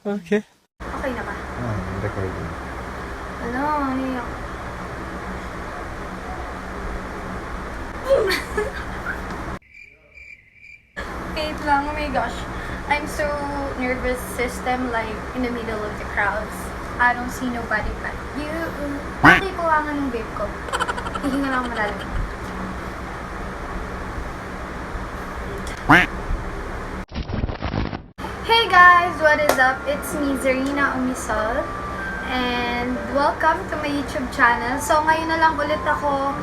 Okay. Okay na ba? Recording. Ano yung... Wait lang, oh my gosh. I'm so nervous system, like, in the middle of the crowds. I don't see nobody but you. Nakikuha nga ng vape ko. Hihinga lang malalim. Hey guys, what is up? It's me, Zarina Umisol. And welcome to my YouTube channel. So ngayon na lang ulit ako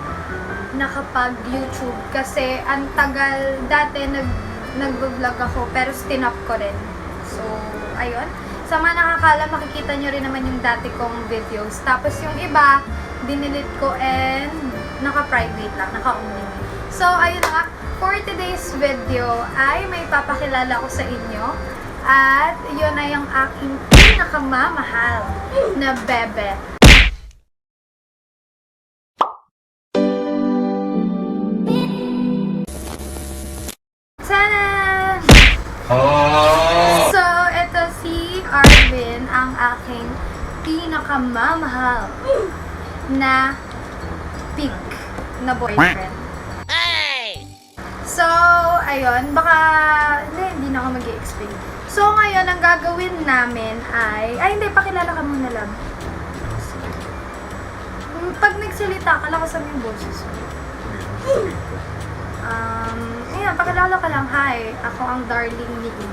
nakapag-YouTube kasi ang tagal dati nag-vlog ako pero stinop ko rin. So, ayun. Sa mga nakakala, makikita nyo rin naman yung dati kong videos. Tapos yung iba, dinilit ko and naka-private lang, naka-only. So, ayun na nga. For today's video ay may papakilala ko sa inyo. At yun ay yung aking pinakamamahal na bebe. Tada! So, ito si Arvin, ang aking pinakamamahal na pig na boyfriend. So, ayun, baka, hindi na ako mag-i-explain. So, ngayon, ang gagawin namin ay hindi, pakilala ka muna lang. Pag nagsalita ka, lakasan mo yung boses mo. Ayan, pakilala ka lang. Hi, ako ang darling ni In.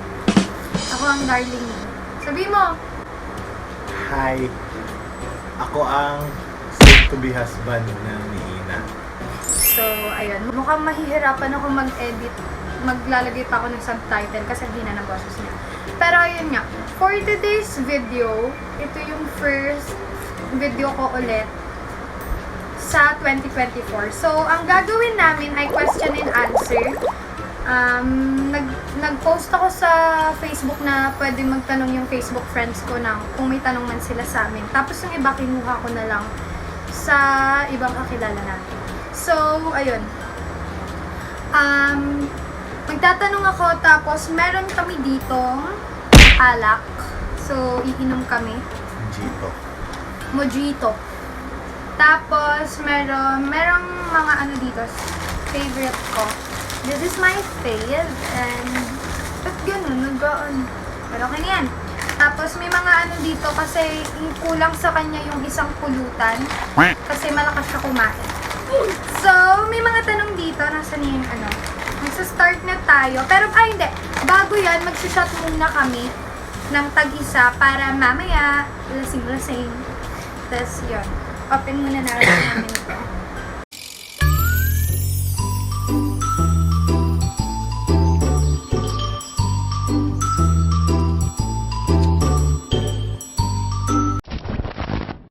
Ako ang darling ni In. Sabi mo. Hi. Ako ang soon-to-be husband na ni Ina. So, ayun. Mukhang mahihirapan ako mag-edit. Maglalagay pa ako ng subtitle kasi hindi na ng boses niya. Pero ayun nga. For today's video, ito yung first video ko ulit sa 2024. So, ang gagawin namin ay question and answer. Nag-post ako sa Facebook na pwede magtanong yung Facebook friends ko na kung may tanong man sila sa amin. Tapos yung iba kinuha ko na lang sa ibang kakilala natin. So, ayun. Magtatanong ako tapos meron kami ditong alak. So, iinom kami. Mojito. Tapos, merong mga ano dito, favorite ko. This is my fave, and ba't ganun, pero okay na yan. Tapos, may mga ano dito, kasi kulang sa kanya yung isang pulutan, kasi malakas siya kumain. So, may mga tanong dito, nasa niya yung ano, magsa-start na tayo, pero, hindi, bago yan, magsa-shot muna kami ng tag-isa, para mamaya, lasing-lasing. Tapos, yun. Open muna namin ito.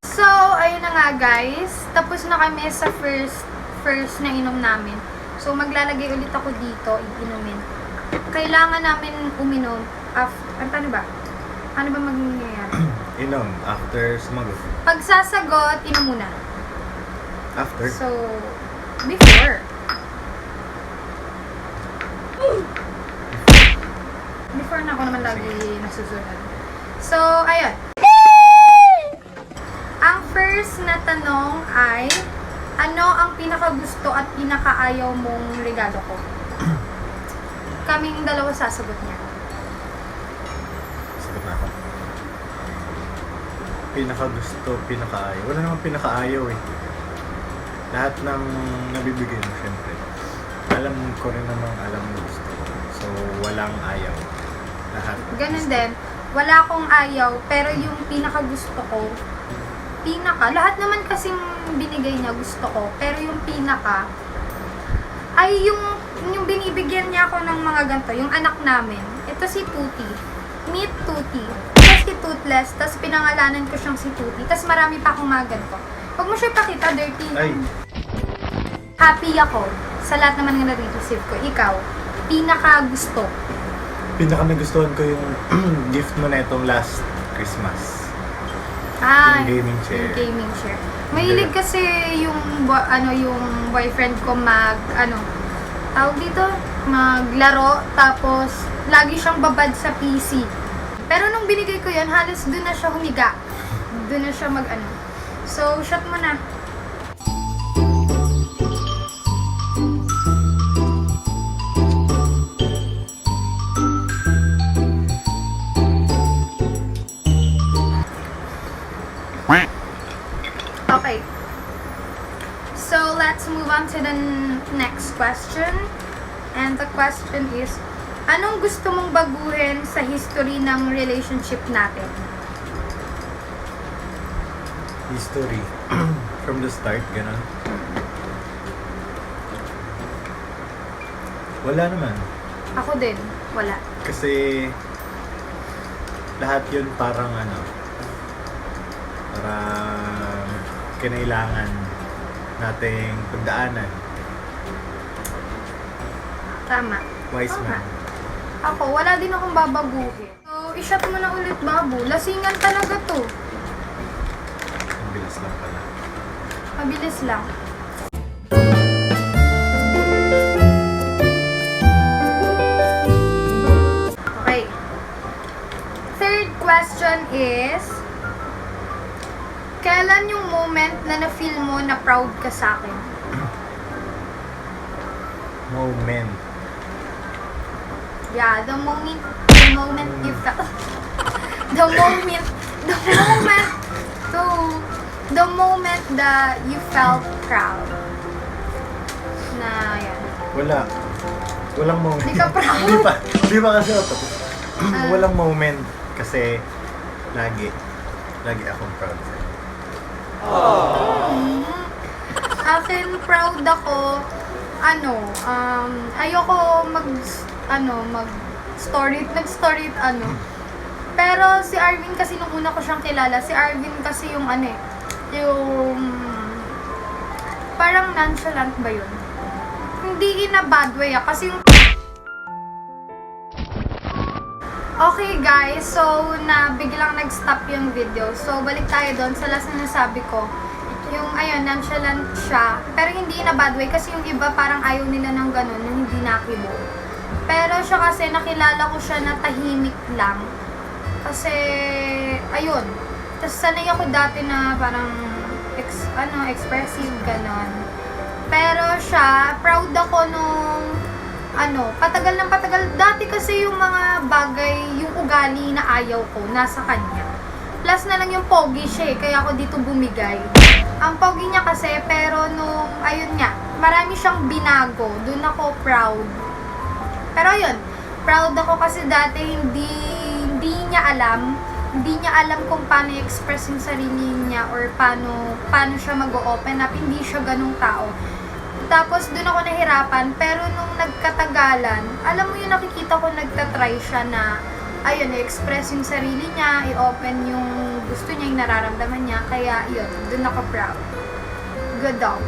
So, ayun na nga guys. Tapos na kami sa first na inom namin. So, maglalagay ulit ako dito, iinumin. Kailangan namin uminom ano ba? Ano ba mangyayari? Inom, after sumagot. Pag sasagot, inom muna. After? So, before. Before na ako naman lagi nasusunod. So, ayun. Ang first na tanong ay, ano ang pinakagusto at pinakaayaw mong regalo ko? Kaming dalawa sasagot niya. Sagot na ako. Pinakagusto, pinakaayaw. Wala namang pinakaayaw eh. Lahat ng nabibigay mo, syempre. Alam ko rin namang alam mo gusto ko. So, walang ayaw. Lahat. Ganun din. Wala akong ayaw, pero yung pinakagusto ko, lahat naman kasing binigay niya gusto ko, pero yung pinaka, ay yung binibigyan niya ako ng mga ganito, yung anak namin. Ito si Tuti. Meet Tuti. Tapos si Toothless, tapos pinangalanan ko siyang si Tuti. Tapos marami pa akong mga ganito. Huwag mo siya ipakita, dirty. Ay! Happy ako sa lahat naman nga na-receive ko. Ikaw, pinaka gusto. Pinaka nagustuhan ko yung gift mo na itong last Christmas. Ah, Yung gaming chair. Yung gaming chair. Mahilig kasi yung boyfriend ko tawag dito, maglaro, tapos lagi siyang babad sa PC. Pero nung binigay ko yun, halos doon na siya humiga. Doon na siya mag-ano. So, shot mo na. Okay. So, let's move on to the next question. And the question is, anong gusto mong baguhin sa history ng relationship natin? History. From the start, gano'n. Wala naman. Ako din, wala. Kasi lahat yun parang kinailangan nating pagdaanan. Tama. Wise Tama. man. Ako, wala din akong babaguhin. So, i-shot mo na ulit, babu. Lasingan talaga to. Ang bilis lang pala. Mabilis lang. Okay. Third question is, kailan yung moment na na-feel mo na proud ka sa akin? Moment. Yeah, the moment you felt, the moment that you felt proud. Na yan. Walang moment. Hindi ka proud? Hindi pa kasi ako. Walang moment kasi lagi akong proud sa'yo. Akin, proud ako, ayoko nag-story, pero si Arvin kasi nung una ko siyang kilala, si Arvin kasi yung yung parang nonchalant ba yun? Hindi in a bad way kasi yung okay guys, so biglang nag-stop yung video. So balik tayo doon sa last na nasabi ko. Yung nonchalant siya, pero hindi in a bad way kasi yung iba parang ayaw nila ng ganun, yung hindi nakibo. Pero siya kasi nakilala ko siya na tahimik lang. Kasi ayun. Tapos sanay ako dati na parang expressive ganon. Pero siya, proud ako nung patagal ng patagal. Dati kasi yung mga bagay, yung ugali na ayaw ko, nasa kanya. Plus na lang yung pogi siya kaya ako dito bumigay. Ang pogi niya kasi, pero nung, marami siyang binago. Doon ako proud. Pero ayun, proud ako kasi dati hindi niya alam kung paano i-express yung sarili niya or paano siya mag-open up. Hindi siya ganung tao. Tapos doon ako nahirapan, pero nung nagkatagalan, alam mo yung nakikita ko nagtatry siya na i-express yung sarili niya, i-open yung gusto niya, yung nararamdaman niya. Kaya yun, doon ako proud. Good dog.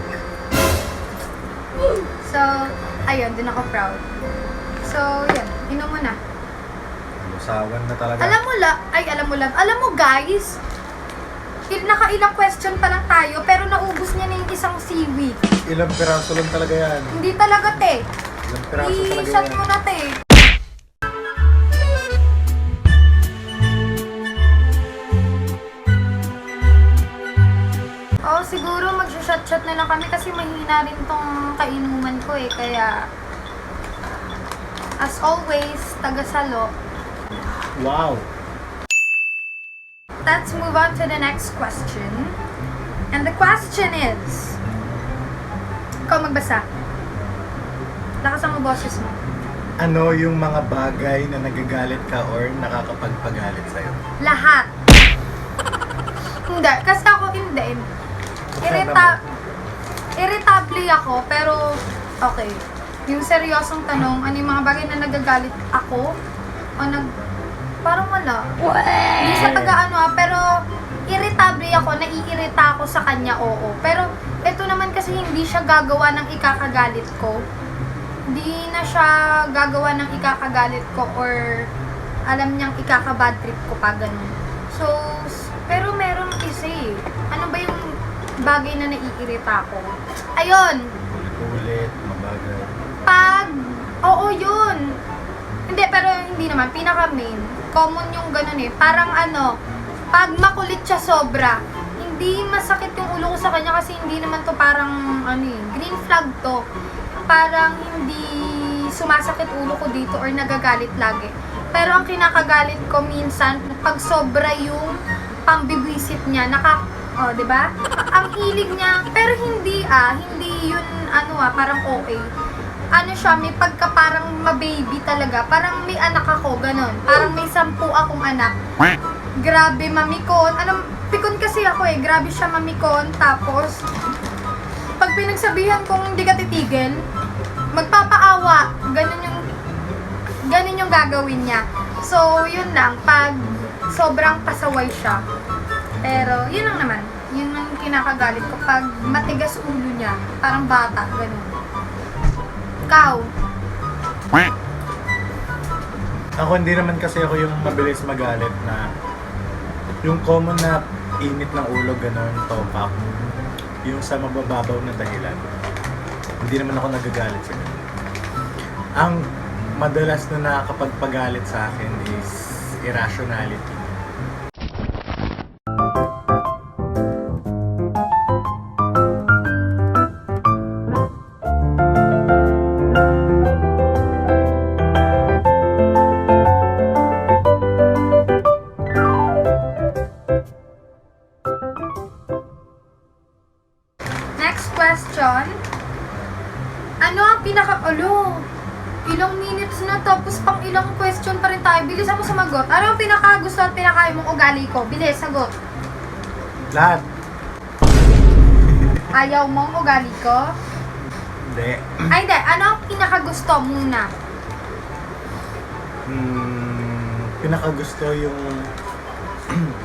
So, ayun, doon ako proud. So, yun, inom mo na. Lusawan na talaga. Alam mo guys, nakailang question pa lang tayo, pero naubos niya na yung isang seaweed. Ilang piraso lang talaga yan. Hindi talaga, te. Ilang piraso talaga I-shot yan. mo na, te. Siguro mag-shot-shot na lang kami kasi mahina rin tong kainuman ko kaya as always, taga-salo. Wow! Let's move on to the next question. And the question is, ikaw magbasa. Lakasan mo boses mo. Ano yung mga bagay na nagagalit ka or nakakapagpagalit sa'yo? Lahat. Hindi. Kasi ako hindi. Irritable ako, pero okay. Yung seryosong tanong, ano yung mga bagay na nagagalit ako? O parang wala. Hindi sa pero irritable ako, naiirita ako sa kanya, oo. Pero ito naman kasi hindi siya gagawa ng ikakagalit ko. Hindi na siya gagawa ng ikakagalit ko or alam niyang ikaka-bad trip ko pa ganun. So, pero meron isa ano ba yung bagay na naiirita ko? Ayun. Ulit, mabagal. Oo, yun. Hindi, pero hindi naman. Pinaka-main. Common yung ganun eh. Parang ano, pag makulit siya sobra, hindi masakit yung ulo ko sa kanya kasi hindi naman to parang ano eh, green flag to. Parang hindi sumasakit ulo ko dito or nagagalit lagi. Pero ang kinakagalit ko minsan, pag sobra yung pambibwisit niya, oh, 'di ba? Ang hilig niya, pero hindi yun parang okay. Ano siya, may pagka parang mababy talaga. Parang may anak ako, ganun. Parang may 10 akong anak. Grabe, mamikon. Pikon kasi ako eh. Grabe siya mamikon. Tapos, pag pinagsabihan kong hindi ka titigil, magpapaawa. Ganun yung gagawin niya. So, yun lang. Pag sobrang pasaway siya. Pero, yun lang naman. Yun ang kinakagalit ko. Pag matigas ulo niya, parang bata, ganun. Ikaw? Ako hindi naman kasi ako yung mabilis magalit na yung common na init ng ulo, ganun, topak. Yung sa mabababaw na dahilan. Hindi naman ako nagagalit sa ganun. Ang madalas na nakakapagpagalit sa akin is irrationality. Next question. Ano ang ilang minutes na tapos pang ilang question pa rin tayo. Bilis ako sumagot. Ano ang pinakagusto at pinakain mong ugali ko? Bilis, sagot. Lahat. Ayaw mong ugali ko? Hindi. Ay, hindi. Ano ang pinakagusto muna? Pinakagusto yung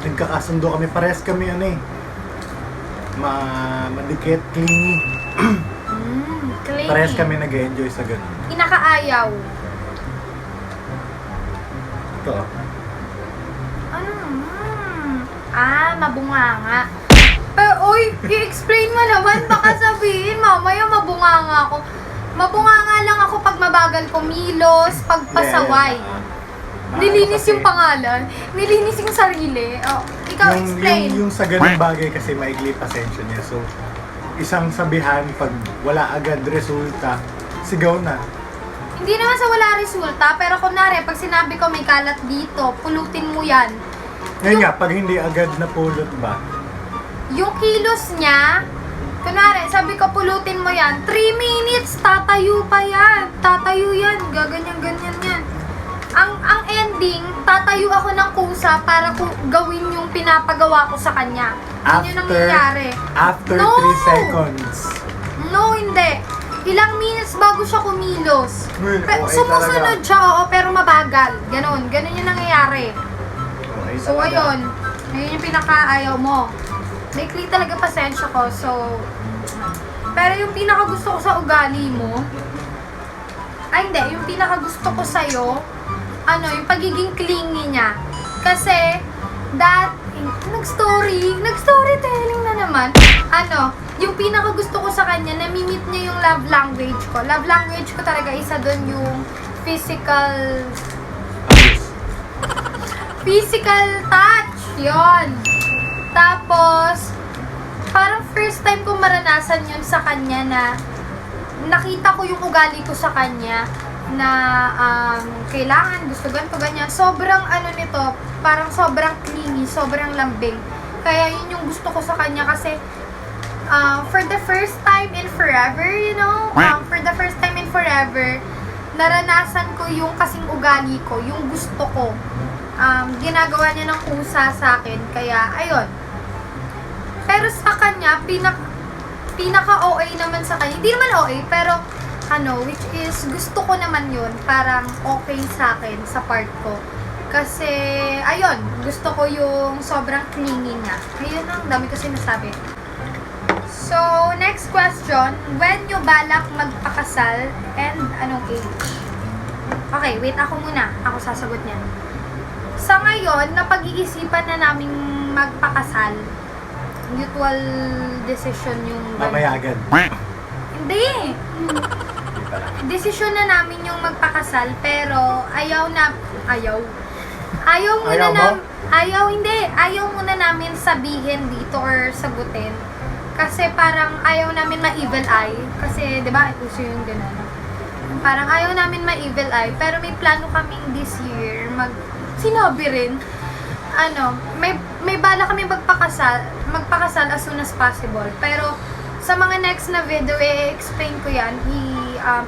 nagkakasundo kami. Parehas kami madikit, clingy. Clingy. Parehas kami nag-enjoy sa ganun. Pinakaayaw. Ito. Ano? Mabunganga. Pero, i-explain mo naman. Baka sabihin, mamaya mabunganga ako. Mabunganga lang ako pag mabagal kumilos, pag pasaway. Nilinis yung pangalan. Nilinis yung sarili. Oh, ikaw explain. Yung sa ganung bagay kasi maigli pasensya niya. So, isang sabihan pag wala agad resulta, sigaw na. Hindi naman sa wala resulta, pero kunwari, pag sinabi ko may kalat dito, pulutin mo yan. Ngayon nga, pag hindi agad napulot ba? Yung kilos niya, kunwari, sabi ko pulutin mo yan, 3 minutes, tatayo pa yan. Tatayo yan, gaganyan-ganyan yan. Ang ending, tatayo ako ng kusa para gawin yung pinapagawa ko sa kanya. Yun yung nangyayari. After No! 3 seconds. No, hindi. Ilang minutes bago siya kumilos. Sumusunod talaga. siya, pero mabagal. Ganon yung nangyayari. Okay, So, talaga. ayun yung pinakaayaw mo. Maikli talaga pasensya ko, so... Pero yung pinakagusto ko sa ugali mo, hindi, yung pinakagusto ko sa'yo, yung pagiging clingy niya. Kasi, nag-storytelling na naman. Yung pinakagusto ko sa kanya, namimit niya yung love language ko. Love language ko talaga, isa doon yung physical touch. Yon. Tapos, parang first time ko maranasan yun sa kanya na nakita ko yung ugali ko sa kanya na kailangan, gusto ganito, ganyan. Sobrang nito, parang sobrang clingy, sobrang lambing. Kaya yun yung gusto ko sa kanya kasi for the first time in forever, for the first time in forever, naranasan ko yung kasing ugali ko, yung gusto ko. Ginagawa niya ng kusa sa akin, kaya ayun. Pero sa kanya, pinaka-OA naman sa kanya. Hindi naman OA, pero which is gusto ko naman yun. Parang okay sa akin, sa part ko. Kasi, ayun, gusto ko yung sobrang clingy niya. Ayun ang dami ko sinasabi. So, next question. When you balak magpakasal and anong age? Okay, wait ako muna. Ako sasagot niyan. Sa ngayon, napag-iisipan na naming magpakasal. Mutual decision yung... Mamaya agad. Hindi! Decision na namin yung magpakasal, pero ayaw. Ayaw mo? Ayaw muna namin sabihin dito or sagutin. Kasi parang ayaw namin ma-evil eye. Kasi, di ba, uso yung gano'n. Parang ayaw namin ma-evil eye. Pero may plano kaming this year. Sinabi rin, may bala kami magpakasal as soon as possible. Pero, sa mga next na video, i-explain ko yan.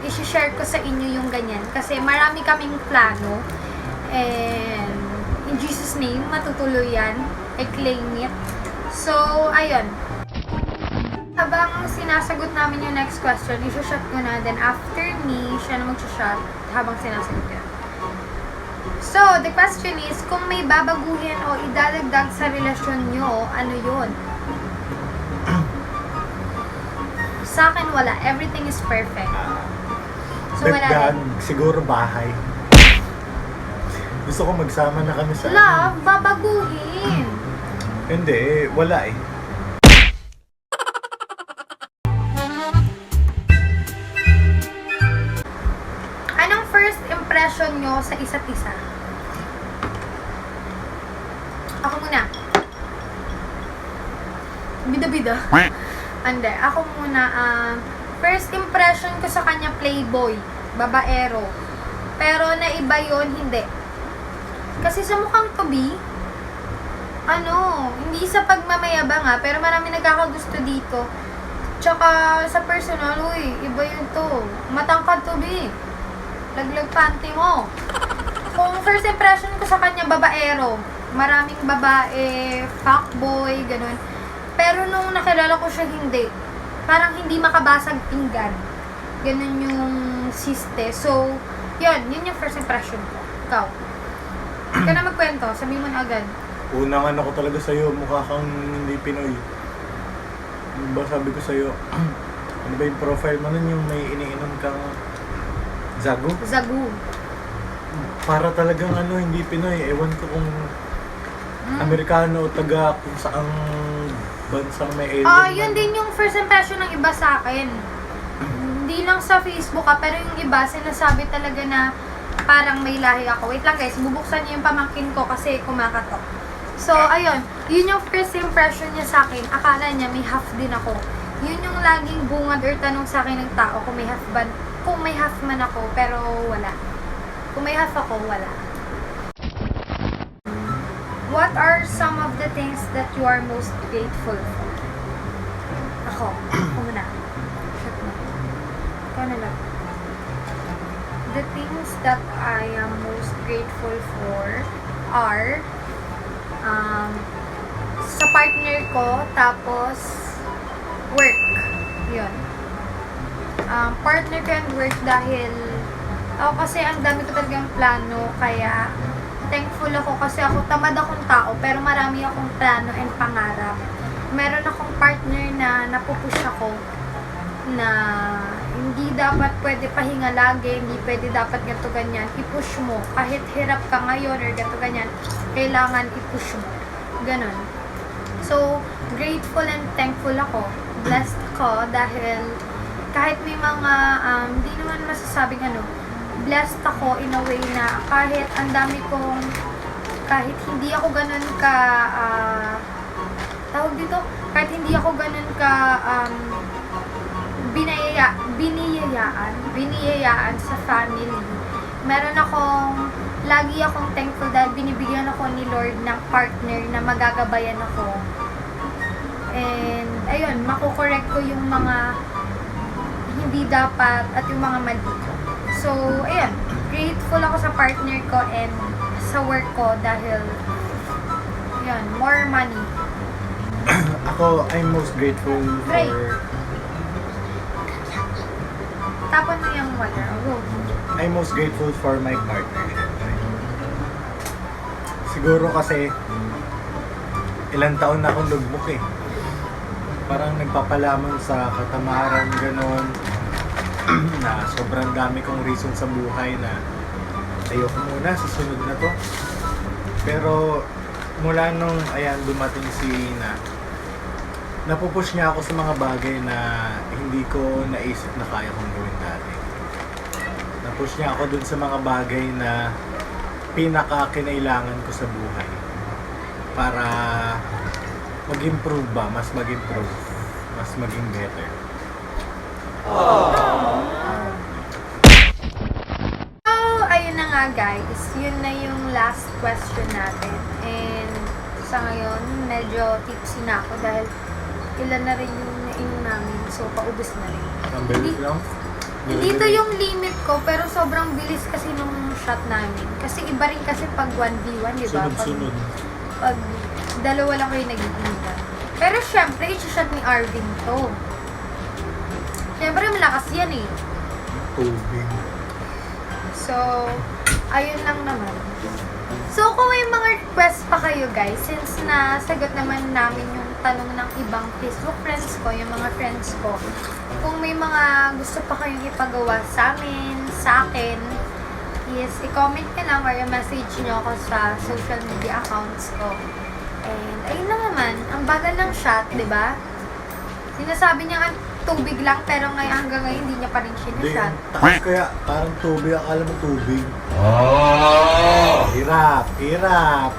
I-share ko sa inyo yung ganyan. Kasi marami kaming plano. And, in Jesus' name, matutuloy yan. I claim it. So, ayun. Habang sinasagot namin yung next question, i-shot ko na. Then, after me, siya na mag-shot habang sinasagot yan. So, the question is, kung may babaguhin o idadagdag sa relasyon nyo, ano yun? Sa akin, wala. Everything is perfect. So, wala Dagdag, din. siguro bahay. Gusto ko magsama na kami sa... Love, babaguhin. Hindi, wala eh. Anong first impression nyo sa isa't isa? Ako muna. Bida-bida. Hindi, ako muna. First impression ko sa kanya, playboy, babaero. Pero naiba yon hindi. Kasi sa mukhang tubi, hindi sa pagmamayabang pero marami nagkakagusto dito. Tsaka sa personal, iba yun to. Matangkad tubi. Laglag panty mo. Kung first impression ko sa kanya, babaero. Maraming babae, fuckboy, ganun. Pero nung nakilala ko siya, hindi. Parang hindi makabasag pinggan. Ganun yung siste. So, yun yung first impression ko. Ikaw. Ikaw na magkwento, sabihin mo na agad. Unang ko talaga sa'yo, mukha kang hindi Pinoy. Ano ba sabi ko sa'yo? Ano ba yung profile mo nun, yung may iniinom kang Zagu? Zagu. Para talagang hindi Pinoy. Ewan ko kung Amerikano o taga kung saang bansang may alien. Yun din yung first impression ng iba sa akin. Hindi lang sa Facebook pero yung iba sinasabi talaga na parang may lahi ako. Wait lang guys, bubuksan niyo yung pamangkin ko kasi kumakatok. So, ayun. Yun yung first impression niya sa akin. Akala niya may half din ako. Yun yung laging bungad or tanong sa akin ng tao kung may half man ako, pero wala. Kung may half ako, wala. What are some of the things that you are most grateful for? Ako muna. Shut mo. Ikaw na lang. The things that I am most grateful for are sa partner ko, tapos work. Yun. Partner ko and work dahil ako kasi ang dami ko talagang plano, kaya thankful ako kasi tamad akong tao pero marami akong plano and pangarap. Meron akong partner na napupush ako na hindi dapat pwede pahinga lagi, hindi pwede dapat ganito ganyan. I-push mo. Kahit hirap ka ngayon or ganito ganyan, kailangan i-push mo. Ganon. So, grateful and thankful ako. Blessed ko dahil kahit may mga, hindi naman masasabing blessed ako in a way na kahit ang dami kong, kahit hindi ako ganun ka, kahit hindi ako ganun ka, biniyayaan sa family. Lagi akong thankful dahil binibigyan ako ni Lord ng partner na magagabayan ako. And, ayun, makukorek ko yung mga hindi dapat at yung mga mali ko. So, ayun, grateful ako sa partner ko and sa work ko dahil, ayun, more money. Ako, I'm most grateful Great. for... Tapon mo yung water. Go. I'm most grateful for my partner, syempre. Siguro kasi ilang taon na akong lugmok eh. Parang nagpapalamon sa katamaran, ganon. Na sobrang dami kong reason sa buhay na ayoko muna, susunod na to. Pero mula nung dumating si Ina, napupush niya ako sa mga bagay na hindi ko naisip na kaya kong gawin dati. Napush niya ako dun sa mga bagay na pinaka-kinailangan ko sa buhay para mag-improve ba, mas mag-improve, mas maging better. So, ayun na nga guys. Yun na yung last question natin. And sa ngayon, medyo tipsy na ako dahil ilan na rin yung nainom namin. So, paubos na rin. Ang bilis lang. Hindi to yung limit ko, pero sobrang bilis kasi nung shot namin. Kasi iba rin kasi pag 1v1, di ba? Sunod-sunod. Pag dalawa lang kayo nag-iingan. Pero syempre, i-shot ni Arvin to. Syempre, malakas yan eh. Tubig. So, ayun lang naman. So, kung may mga request pa kayo guys, since nasagot naman namin yung tanong ng ibang Facebook friends ko, yung mga friends ko, kung may mga gusto pa kayong ipagawa sa amin, sa akin, is i-comment ka lang or i-message nyo ako sa social media accounts ko. And, ayun lang naman, ang bagal ng shot, di ba? Sinasabi niya tubig lang, pero hanggang ngayon hindi niya pa rin Hindi, sinashot. takas kaya parang tubig, akala mo tubig. Hirap, hirap.